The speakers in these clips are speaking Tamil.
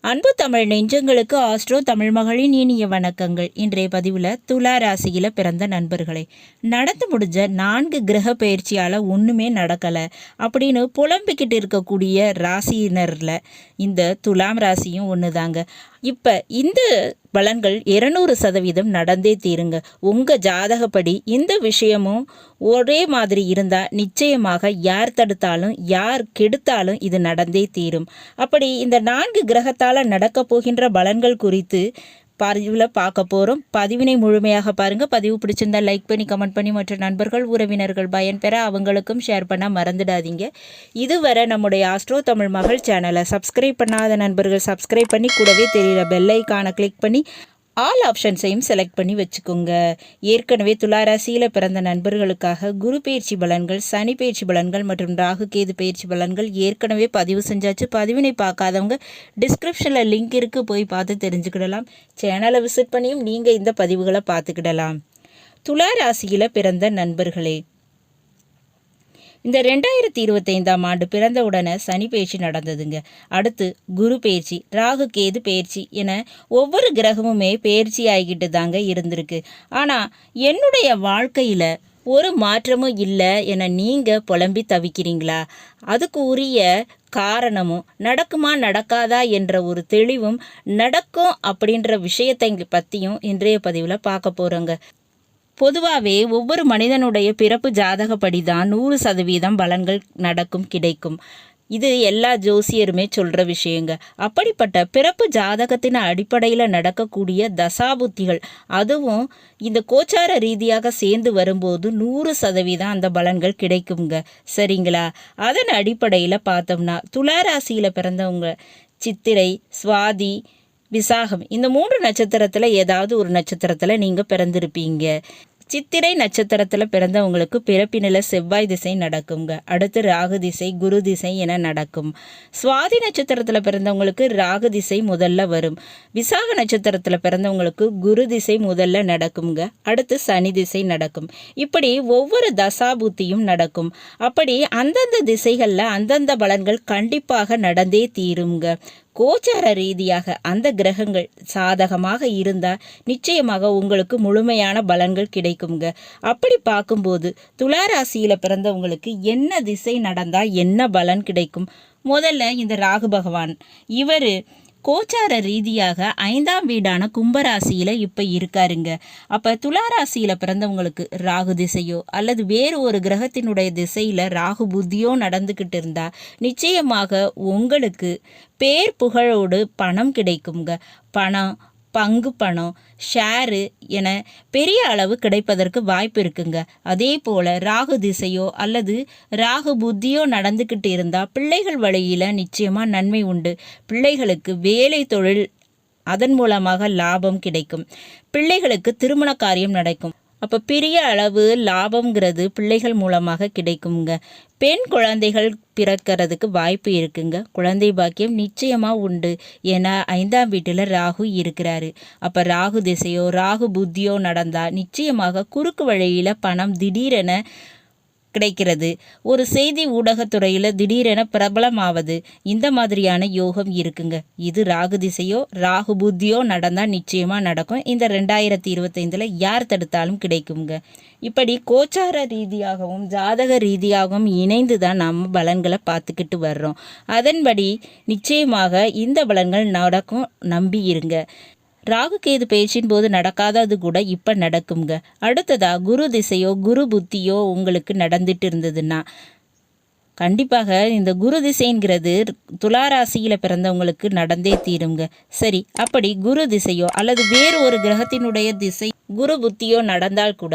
அன்பு தமிழ் நெஞ்சங்களுக்கு ஆஸ்ட்ரோ தமிழ் மகளின் இனிய வணக்கங்கள். இன்றைய பதிவில் துலா ராசியில் பிறந்த நண்பர்களே, நடந்து முடிஞ்ச 4 கிரக பயிற்சியால் ஒன்றுமே நடக்கலை அப்படின்னு புலம்பிக்கிட்டு இருக்கக்கூடிய ராசியினரில் இந்த துலாம் ராசியும் ஒன்று தாங்க. இப்போ இந்த பலன்கள் 200% நடந்தே தீருங்க. உங்கள் ஜாதகப்படி இந்த விஷயமும் ஒரே மாதிரி இருந்தால் நிச்சயமாக யார் தடுத்தாலும் யார் கெடுத்தாலும் இது நடந்தே தீரும். அப்படி இந்த 4 கிரகத்தால் நடக்க போகின்ற பலன்கள் குறித்து பதிவில் பார்க்க போகிறோம். பதிவினை முழுமையாக பாருங்கள். பதிவு பிடிச்சிருந்தா லைக் பண்ணி கமெண்ட் பண்ணி மற்ற நண்பர்கள் உறவினர்கள் பயன்பெற அவங்களுக்கும் ஷேர் பண்ண மறந்துடாதீங்க. இதுவரை நம்முடைய ஆஸ்ட்ரோ தமிழ் மகள் சேனலை சப்ஸ்கிரைப் பண்ணாத நண்பர்கள் சப்ஸ்கிரைப் பண்ணி கூடவே தெரிகிற பெல் ஐக்கானை கிளிக் பண்ணி ஆல் ஆப்ஷன்ஸையும் செலக்ட் பண்ணி வச்சுக்கோங்க. ஏற்கனவே துளாராசியில் பிறந்த நண்பர்களுக்காக குரு பயிற்சி பலன்கள், சனி பயிற்சி பலன்கள் மற்றும் ராகு கேது பயிற்சி பலன்கள் ஏற்கனவே பதிவு செஞ்சாச்சு. பதிவினை பார்க்காதவங்க டிஸ்கிரிப்ஷனில் லிங்க் இருக்குது, போய் பார்த்து தெரிஞ்சுக்கிடலாம். சேனலை விசிட் பண்ணியும் நீங்கள் இந்த பதிவுகளை பார்த்துக்கிடலாம். துளாராசியில் பிறந்த நண்பர்களே, இந்த 2025ஆம் ஆண்டு பிறந்த உடனே சனி பயிற்சி நடந்ததுங்க. அடுத்து குரு பயிற்சி, ராகு கேது பயிற்சி என ஒவ்வொரு கிரகமுமே பயிற்சி ஆகிக்கிட்டு தாங்க இருந்திருக்கு. ஆனால் என்னுடைய வாழ்க்கையில் ஒரு மாற்றமும் இல்லை என நீங்கள் புலம்பி தவிக்கிறீங்களா? அதுக்கு உரிய காரணமும் நடக்குமா நடக்காதா என்ற ஒரு தெளிவும் நடக்கும் அப்படின்ற விஷயத்தை பற்றியும் இன்றைய பதிவில் பார்க்க போகிறோங்க. பொதுவாகவே ஒவ்வொரு மனிதனுடைய பிறப்பு ஜாதகப்படி தான் 100% பலன்கள் நடக்கும் கிடைக்கும். இது எல்லா ஜோசியருமே சொல்கிற விஷயங்க. அப்படிப்பட்ட பிறப்பு ஜாதகத்தின் அடிப்படையில் நடக்கக்கூடிய தசாபுத்திகள், அதுவும் இந்த கோச்சார ரீதியாக சேர்ந்து வரும்போது 100% அந்த பலன்கள் கிடைக்குங்க. சரிங்களா? அதன் அடிப்படையில் பார்த்தோம்னா துளாராசியில் பிறந்தவங்க சித்திரை, சுவாதி, விசாகம் இந்த 3 நட்சத்திரத்தில் ஏதாவது ஒரு நட்சத்திரத்தில் நீங்கள் பிறந்திருப்பீங்க. சித்திரை நட்சத்திரத்தில் பிறந்தவங்களுக்கு பிறப்பினில் செவ்வாய் திசை நடக்குங்க. அடுத்து ராகு திசை, குரு திசை என நடக்கும். சுவாதி நட்சத்திரத்தில் பிறந்தவங்களுக்கு ராகு திசை முதல்ல வரும். விசாக நட்சத்திரத்தில் பிறந்தவங்களுக்கு குரு திசை முதல்ல நடக்குங்க. அடுத்து சனி திசை நடக்கும். இப்படி ஒவ்வொரு தசாபுத்தியும் நடக்கும். அப்படி அந்தந்த திசைகளில் அந்தந்த பலன்கள் கண்டிப்பாக நடந்தே தீருங்க. கோச்சார ரீதியாக அந்த கிரகங்கள் சாதகமாக இருந்தால் நிச்சயமாக உங்களுக்கு முழுமையான பலன்கள் கிடைக்குங்க. அப்படி பார்க்கும்போது துளாராசியில் பிறந்தவங்களுக்கு என்ன திசை நடந்தால் என்ன பலன் கிடைக்கும்? முதல்ல இந்த ராகு பகவான், இவர் கோச்சார ரீதியாக 5ஆம் வீடான கும்பராசியில் இப்போ இருக்காருங்க. அப்போ துளாராசியில் பிறந்தவங்களுக்கு ராகு திசையோ அல்லது வேறு ஒரு கிரகத்தினுடைய திசையில் ராகு புத்தியோ நடந்துக்கிட்டு இருந்தால் நிச்சயமாக உங்களுக்கு பேர் புகழோடு பணம் கிடைக்குங்க. பணம், பங்கு பணம், ஷேரு என பெரிய அளவு கிடைப்பதற்கு வாய்ப்பு இருக்குங்க. அதே போல் ராகு திசையோ அல்லது ராகு புத்தியோ நடந்துக்கிட்டு இருந்தால் பிள்ளைகள் வழியில் நிச்சயமாக நன்மை உண்டு. பிள்ளைகளுக்கு வேலை தொழில், அதன் மூலமாக லாபம் கிடைக்கும். பிள்ளைகளுக்கு திருமண காரியம் நடக்கும். அப்போ பெரிய அளவு லாபங்கிறது பிள்ளைகள் மூலமாக கிடைக்குங்க. பெண் குழந்தைகள் பிறக்கிறதுக்கு வாய்ப்பு இருக்குங்க. குழந்தை பாக்கியம் நிச்சயமாக உண்டு. ஏன்னா 5ஆம் வீட்டில் ராகு இருக்கிறாரு. அப்போ ராகு திசையோ ராகு புத்தியோ நடந்தால் நிச்சயமாக குறுக்கு வழியில் பணம் திடீரென கிடைக்கிறது. ஒரு செய்தி ஊடகத்துறையில் திடீரென பிரபலமாவது, இந்த மாதிரியான யோகம் இருக்குங்க. இது ராகு திசையோ ராகு புத்தியோ நடந்தால் நிச்சயமாக நடக்கும். இந்த 2025 யார் தடுத்தாலும் கிடைக்குங்க. இப்படி கோச்சார ரீதியாகவும் ஜாதக ரீதியாகவும் இணைந்து தான் நம்ம பலன்களை பார்த்துக்கிட்டு வர்றோம். அதன்படி நிச்சயமாக இந்த பலன்கள் நடக்கும், நம்பி இருங்க. ராகு கேது பயிற்சியின் போது நடக்காதது கூட இப்போ நடக்குங்க. அடுத்ததா குரு திசையோ குரு புத்தியோ உங்களுக்கு நடந்துட்டு இருந்ததுன்னா கண்டிப்பாக இந்த குரு திசைங்கிறது துளாராசியில் பிறந்தவங்களுக்கு நடந்தே தீருங்க. சரி, அப்படி குரு திசையோ அல்லது வேறு ஒரு கிரகத்தினுடைய திசை குரு புத்தியோ நடந்தால் கூட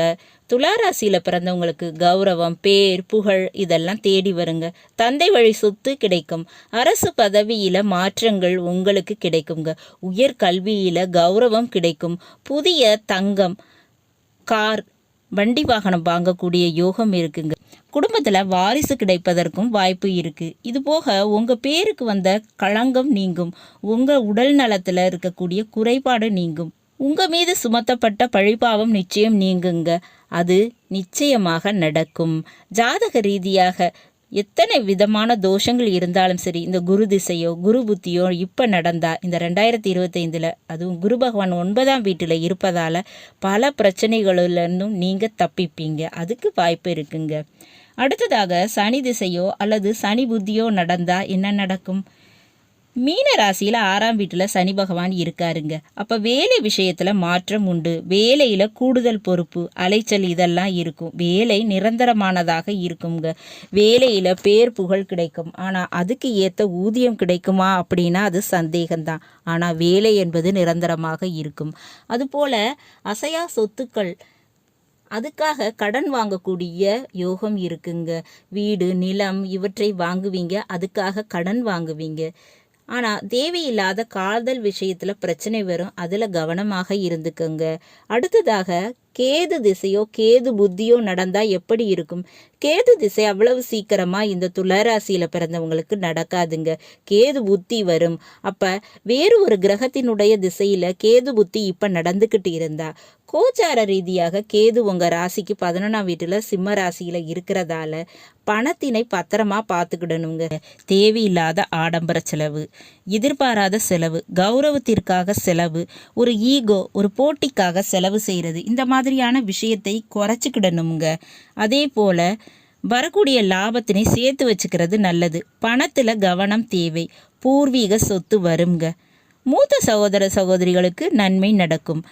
துளாராசியில் பிறந்தவங்களுக்கு கௌரவம், பேர், புகழ் இதெல்லாம் தேடி வருங்க. தந்தை வழி சொத்து கிடைக்கும். அரசு பதவியில் மாற்றங்கள் உங்களுக்கு கிடைக்குங்க. உயர் கல்வியில் கௌரவம் கிடைக்கும். புதிய தங்கம், கார், வண்டி வாகனம் வாங்கக்கூடிய யோகம் இருக்குங்க. குடும்பத்தில் வாரிசு கிடைப்பதற்கும் வாய்ப்பு இருக்குது. இது போக உங்கள் பேருக்கு வந்த களங்கம் நீங்கும். உங்கள் உடல் நலத்தில் இருக்கக்கூடிய குறைபாடு நீங்கும். உங்கள் மீது சுமத்தப்பட்ட பழிபாவம் நிச்சயம் நீங்குங்க. அது நிச்சயமாக நடக்கும். ஜாதக ரீதியாக எத்தனை விதமான தோஷங்கள் இருந்தாலும் சரி, இந்த குரு திசையோ குரு புத்தியோ இப்போ நடந்தா இந்த 2025 அதுவும் குரு பகவான் 9ஆம் வீட்டில் இருப்பதால் பல பிரச்சனைகளிலிருந்தும் நீங்கள் தப்பிப்பீங்க. அதுக்கு வாய்ப்பு இருக்குங்க. அடுத்ததாக சனி திசையோ அல்லது சனி புத்தியோ நடந்தால் என்ன நடக்கும்? மீன ராசியில் 6ஆம் வீட்டில் சனி பகவான் இருக்காருங்க. அப்போ வேலை விஷயத்தில் மாற்றம் உண்டு. வேலையில் கூடுதல் பொறுப்பு, அலைச்சல் இதெல்லாம் இருக்கும். வேலை நிரந்தரமானதாக இருக்குங்க. வேலையில் பேர் புகழ் கிடைக்கும். ஆனால் அதுக்கு ஏற்ற ஊதியம் கிடைக்குமா அப்படின்னா அது சந்தேகம்தான். ஆனால் வேலை என்பது நிரந்தரமாக இருக்கும். அதுபோல் அசையா சொத்துக்கள், அதுக்காக கடன் வாங்கக்கூடிய யோகம் இருக்குங்க. வீடு நிலம் இவற்றை வாங்குவீங்க, அதுக்காக கடன் வாங்குவீங்க. ஆனால் தேவையில்லாத காதல் விஷயத்தில் பிரச்சனை வரும், அதில் கவனமாக இருந்துக்கோங்க. அடுத்ததாக கேது திசையோ கேது புத்தியோ நடந்தால் எப்படி இருக்கும்? கேது திசை அவ்வளவு சீக்கிரமாக இந்த துளாராசியில் பிறந்தவங்களுக்கு நடக்காதுங்க. கேது புத்தி வரும். அப்போ வேறு ஒரு கிரகத்தினுடைய திசையில் கேது புத்தி இப்போ நடந்துக்கிட்டு இருந்தா, கோச்சார ரீதியாக கேது உங்கள் ராசிக்கு 11ஆம் வீட்டில் சிம்ம ராசியில் இருக்கிறதால பணத்தினை பத்திரமா பார்த்துக்கிடணுங்க. தேவையில்லாத ஆடம்பர செலவு, எதிர்பாராத செலவு, கௌரவத்திற்காக செலவு, ஒரு ஈகோ, ஒரு போட்டிக்காக செலவு செய்கிறது, இந்த மாதிரியான விஷயத்தை குறைச்சிக்கிடணுங்க. அதே போல் வரக்கூடிய லாபத்தினை சேர்த்து வச்சுக்கிறது நல்லது. பணத்தில் கவனம் தேவை. பூர்வீக சொத்து வருங்க. மூத்த சகோதர சகோதரிகளுக்கு நன்மை நடக்கும்.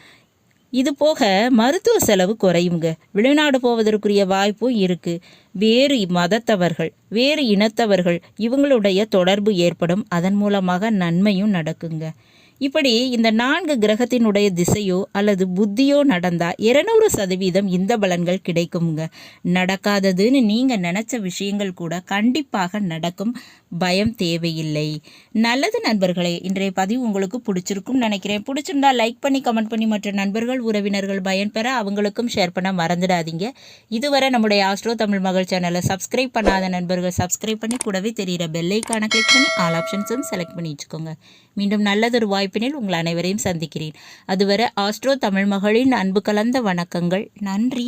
இது போக மருத்துவ செலவு குறையுங்க. வெளிநாடு போவதற்குரிய வாய்ப்பும் இருக்குது. வேறு மதத்தவர்கள், வேறு இனத்தவர்கள் இவங்களுடைய தொடர்பு ஏற்படும். அதன் மூலமாக நன்மையும் நடக்குங்க. இப்படி இந்த 4 கிரகத்தினுடைய திசையோ அல்லது புத்தியோ நடந்தால் 200% இந்த பலன்கள் கிடைக்குங்க. நடக்காததுன்னு நீங்கள் நினச்ச விஷயங்கள் கூட கண்டிப்பாக நடக்கும். பயம் தேவையில்லை. நல்லது நண்பர்களே, இன்றைய பதிவு உங்களுக்கு பிடிச்சிருக்கும்னு நினைக்கிறேன். பிடிச்சிருந்தா லைக் பண்ணி கமெண்ட் பண்ணி மற்ற நண்பர்கள் உறவினர்கள் பயன்பெற அவங்களுக்கும் ஷேர் பண்ண மறந்துடாதீங்க. இதுவரை நம்முடைய ஆஸ்ட்ரோ தமிழ் மகள் சேனலை சப்ஸ்கிரைப் பண்ணாத நண்பர்கள் சப்ஸ்கிரைப் பண்ணி கூடவே தெரிகிற பெல்லைக்கான கிளிக் பண்ணி ஆல் ஆப்ஷன்ஸும் செலக்ட் பண்ணி வச்சுக்கோங்க. மீண்டும் நல்லதொரு வாய்ப்பினில் உங்கள் அனைவரையும் சந்திக்கிறேன். அதுவரை ஆஸ்ட்ரோ தமிழ் மகளின் அன்பு கலந்த வணக்கங்கள். நன்றி.